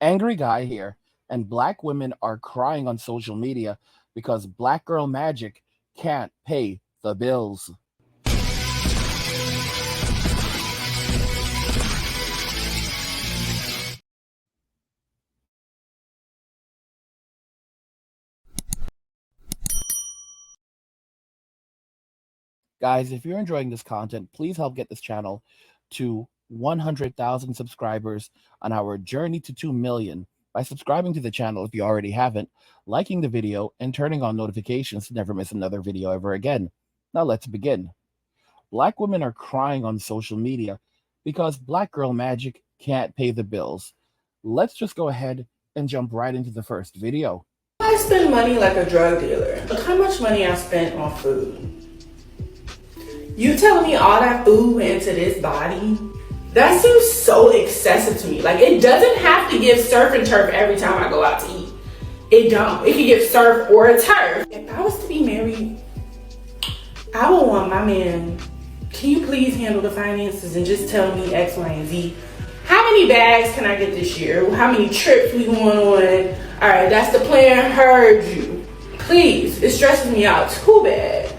Angry guy here, and black women are crying on social media because black girl magic can't pay the bills. Guys, if you're enjoying this content, please help get this channel to 100,000 subscribers on our journey to 2 million by subscribing to the channel if you already haven't, liking the video, and turning on notifications to never miss another video ever again. Now let's begin. Black women are crying on social media because black girl magic can't pay the bills. Let's just go ahead and jump right into the first video. I spend money like a drug dealer. Look how much money I spent on food. You telling me all that food went into this body? That seems so excessive to me. Like, it doesn't have to give surf and turf every time I go out to eat. It don't. It can give surf or a turf. If I was to be married, I would want my man, can you please handle the finances and just tell me X, Y, and Z? How many bags can I get this year? How many trips we going on? All right, that's the plan. Heard you. Please, it stresses me out too bad.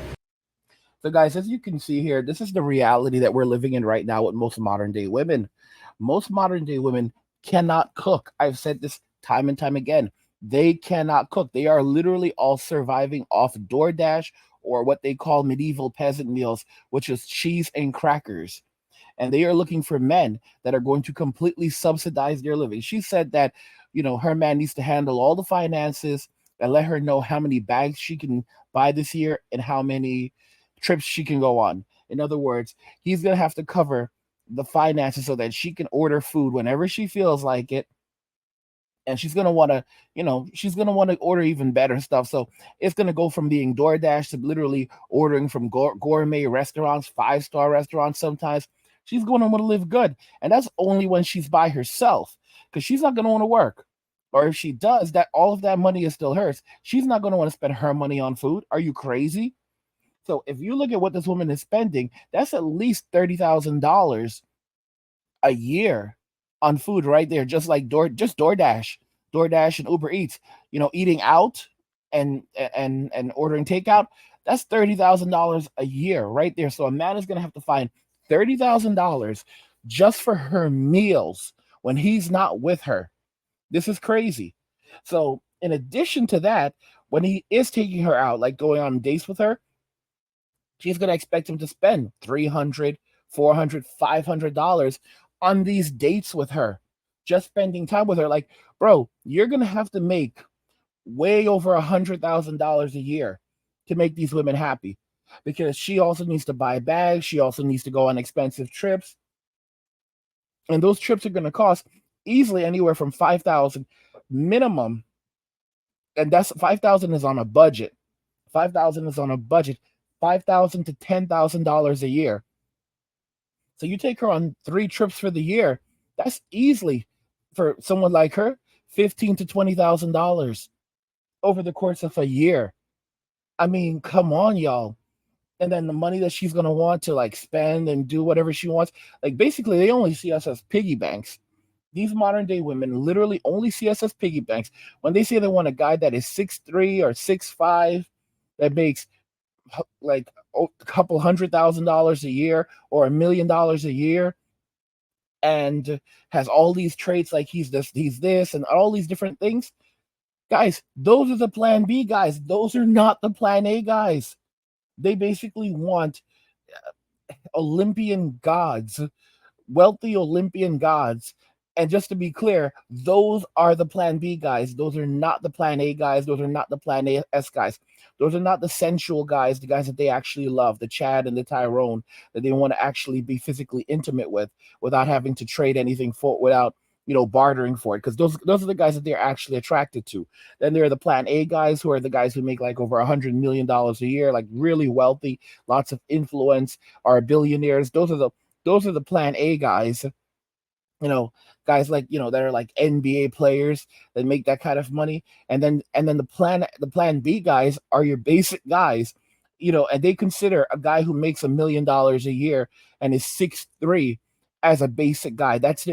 So guys, as you can see here, this is the reality that we're living in right now with most modern day women. Most modern day women cannot cook. I've said this time and time again. They cannot cook. They are literally all surviving off DoorDash or what they call medieval peasant meals, which is cheese and crackers. And they are looking for men that are going to completely subsidize their living. She said that, her man needs to handle all the finances and let her know how many bags she can buy this year and how many trips she can go on. In other words, he's going to have to cover the finances so that she can order food whenever she feels like it. And she's going to want to, order even better stuff. So it's going to go from being DoorDash to literally ordering from gourmet restaurants, 5-star restaurants sometimes. She's going to want to live good. And that's only when she's by herself, because she's not going to want to work. Or if she does, that all of that money is still hers. She's not going to want to spend her money on food. Are you crazy? So if you look at what this woman is spending, that's at least $30,000 a year on food right there, just like DoorDash and Uber Eats. Eating out and ordering takeout, that's $30,000 a year right there. So a man is going to have to find $30,000 just for her meals when he's not with her. This is crazy. So in addition to that, when he is taking her out, like going on dates with her, she's going to expect him to spend $300, $400, $500 on these dates with her, just spending time with her. Like, bro, you're going to have to make way over $100,000 a year to make these women happy, because she also needs to buy bags. She also needs to go on expensive trips. And those trips are going to cost easily anywhere from $5,000 minimum. And that's $5,000 is on a budget. $5,000 is on a budget. $5,000 to $10,000 a year. So you take her on 3 trips for the year. That's easily, for someone like her, $15,000 to $20,000 over the course of a year. I mean, come on, y'all. And then the money that she's gonna want to like spend and do whatever she wants. Like, basically, they only see us as piggy banks. These modern day women literally only see us as piggy banks. When they say they want a guy that is 6'3" or 6'5", that makes like a couple $100,000 a year or $1 million a year, and has all these traits, like he's this and all these different things, guys, those are the plan B guys. Those are not the plan A guys. They basically want Olympian gods, wealthy Olympian gods. And just to be clear, those are the plan B guys. Those are not the plan A guys. Those are not the plan S guys. Those are not the sensual guys, the guys that they actually love, the Chad and the Tyrone, that they want to actually be physically intimate with without having to trade anything for, without, bartering for it. Because those are the guys that they're actually attracted to. Then there are the plan A guys, who are the guys who make like over $100 million a year, like really wealthy, lots of influence, are billionaires. Those are the plan A guys. Guys like, that are like NBA players that make that kind of money. And then the plan B guys are your basic guys, and they consider a guy who makes $1 million a year and is 6'3" as a basic guy. That's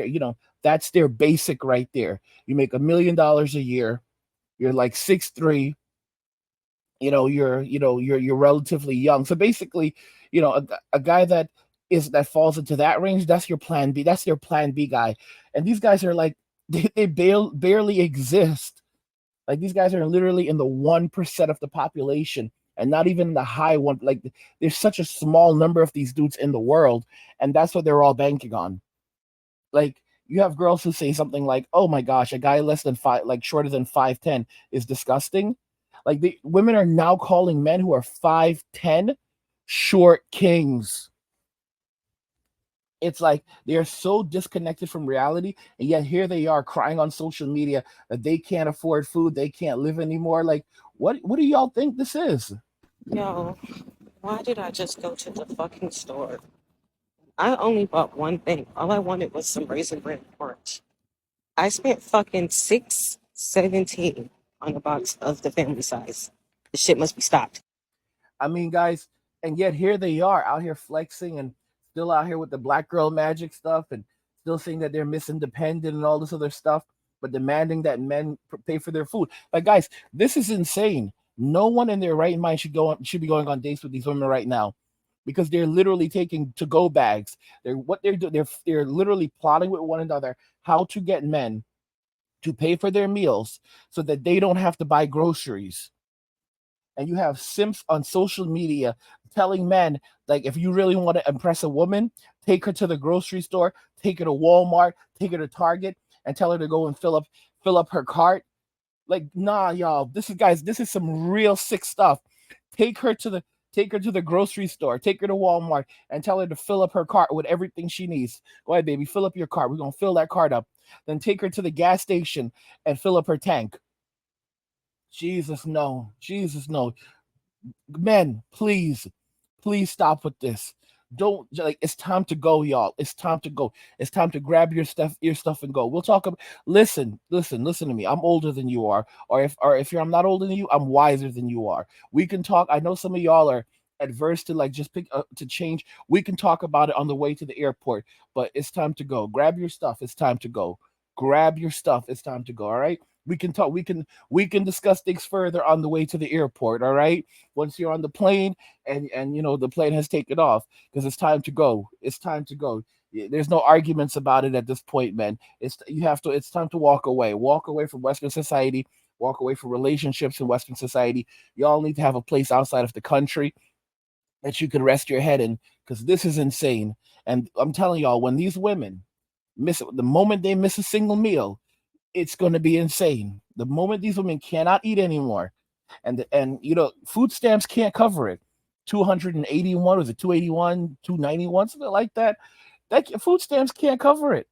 their basic right there. You make $1 million a year. You're like 6'3". You're relatively young. So basically, a guy that falls into that range, that's your plan B. That's your plan B guy. And these guys are like they barely exist. Like these guys are literally in the 1% of the population, and not even the high one. Like there's such a small number of these dudes in the world, and that's what they're all banking on. Like you have girls who say something like, "Oh my gosh, a guy less than five, like shorter than 5'10", is disgusting." Like the women are now calling men who are 5'10" short kings. It's like they're so disconnected from reality, and yet here they are crying on social media that they can't afford food, they can't live anymore. Like, what do y'all think this is? Yo, why did I just go to the fucking store? I only bought one thing. All I wanted was some raisin bread and orange. I spent fucking 617 on a box of the family size. The shit must be stopped. I mean, guys, and yet here they are out here flexing and still out here with the black girl magic stuff and still saying that they're Miss Independent and all this other stuff, but demanding that men pay for their food. Like, guys, this is insane. No one in their right mind should be going on dates with these women right now, because they're literally taking to go bags. They're doing. They're literally plotting with one another how to get men to pay for their meals so that they don't have to buy groceries. And you have simps on social media telling men, like, if you really want to impress a woman, take her to the grocery store, take her to Walmart, take her to Target, and tell her to go and fill up her cart. Like, nah, y'all, this is some real sick stuff. take her to the take her to the grocery store, take her to Walmart, and tell her to fill up her cart with everything she needs. Go ahead, baby, fill up your cart. We're gonna fill that cart up. Then take her to the gas station and fill up her tank. Jesus, no. Jesus, no. Men, please stop with this. Don't, like, it's time to go, y'all. It's time to go. It's time to grab your stuff and go. We'll talk about. Listen to me. I'm older than you are, or if I'm not older than you, I'm wiser than you are. We can talk. I know some of y'all are adverse to, like, just pick to change. We can talk about it on the way to the airport, but it's time to go. Grab your stuff. It's time to go. Grab your stuff. It's time to go. All right. We can talk. We can discuss things further on the way to the airport. All right. Once you're on the plane, and the plane has taken off, because it's time to go. It's time to go. There's no arguments about it at this point, man. It's time to walk away. Walk away from Western society. Walk away from relationships in Western society. Y'all need to have a place outside of the country that you can rest your head in, because this is insane. And I'm telling y'all, when these women the moment they miss a single meal, it's going to be insane. The moment these women cannot eat anymore, and food stamps can't cover it. 281, was it 281, 291, something like that. Food stamps can't cover it.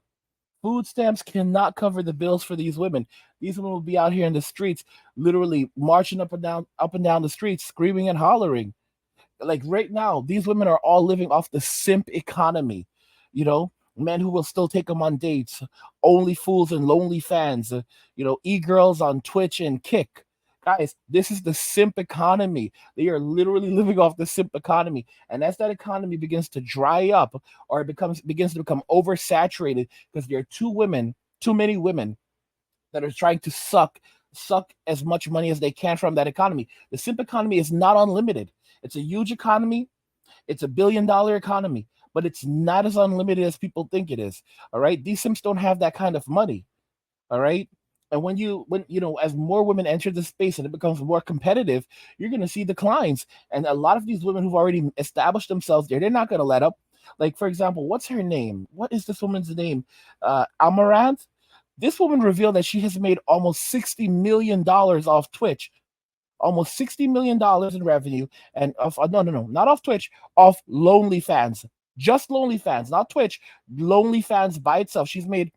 Food stamps cannot cover the bills for these women. These women will be out here in the streets, literally marching up and down the streets, screaming and hollering. Like right now, these women are all living off the simp economy. Men who will still take them on dates, only fools and lonely fans, e-girls on Twitch and Kick. Guys, this is the simp economy. They are literally living off the simp economy. And as that economy begins to dry up, or begins to become oversaturated, because there are too many women that are trying to suck as much money as they can from that economy. The simp economy is not unlimited. It's a huge economy. It's $1 billion economy, but it's not as unlimited as people think it is. All right. These simps don't have that kind of money. All right. And as more women enter the space and it becomes more competitive, you're going to see declines. And a lot of these women who've already established themselves there, they're not going to let up. Like, for example, what's her name? What is this woman's name? Amaranth. This woman revealed that she has made almost $60 million off Twitch, almost $60 million in revenue, and no, not off Twitch, off Lonely Fans, just Lonely Fans, not Twitch, Lonely Fans by itself. She's made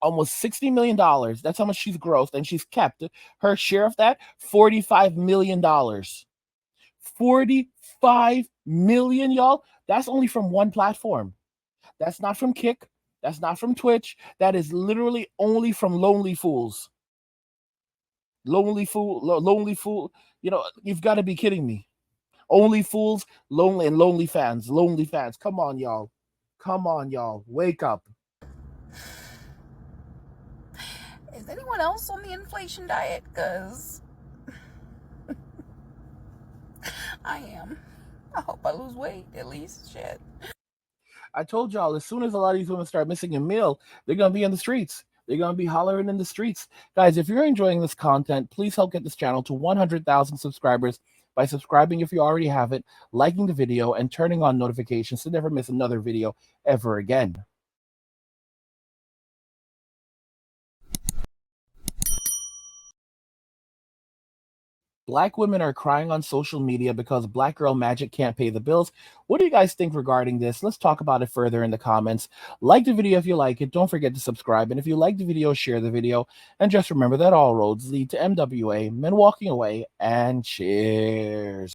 almost $60 million. That's how much she's grossed, and she's kept her share of that, $45 million. 45 million, y'all. That's only from one platform. That's not from Kick. That's not from Twitch. That is literally only from Lonely Fools. Lonely Fool. You've got to be kidding me. Only Fools, Lonely Fans. Come on, y'all. Come on, y'all. Wake up. Is anyone else on the inflation diet? Because I am. I hope I lose weight, at least. Shit. I told y'all, as soon as a lot of these women start missing a meal, they're going to be in the streets. They're going to be hollering in the streets. Guys, if you're enjoying this content, please help get this channel to 100,000 subscribers by subscribing if you already have it, liking the video, and turning on notifications to never miss another video ever again. Black women are crying on social media because Black Girl Magic can't pay the bills. What do you guys think regarding this? Let's talk about it further in the comments. Like the video if you like it. Don't forget to subscribe. And if you like the video, share the video. And just remember that all roads lead to MWA, men walking away, and cheers.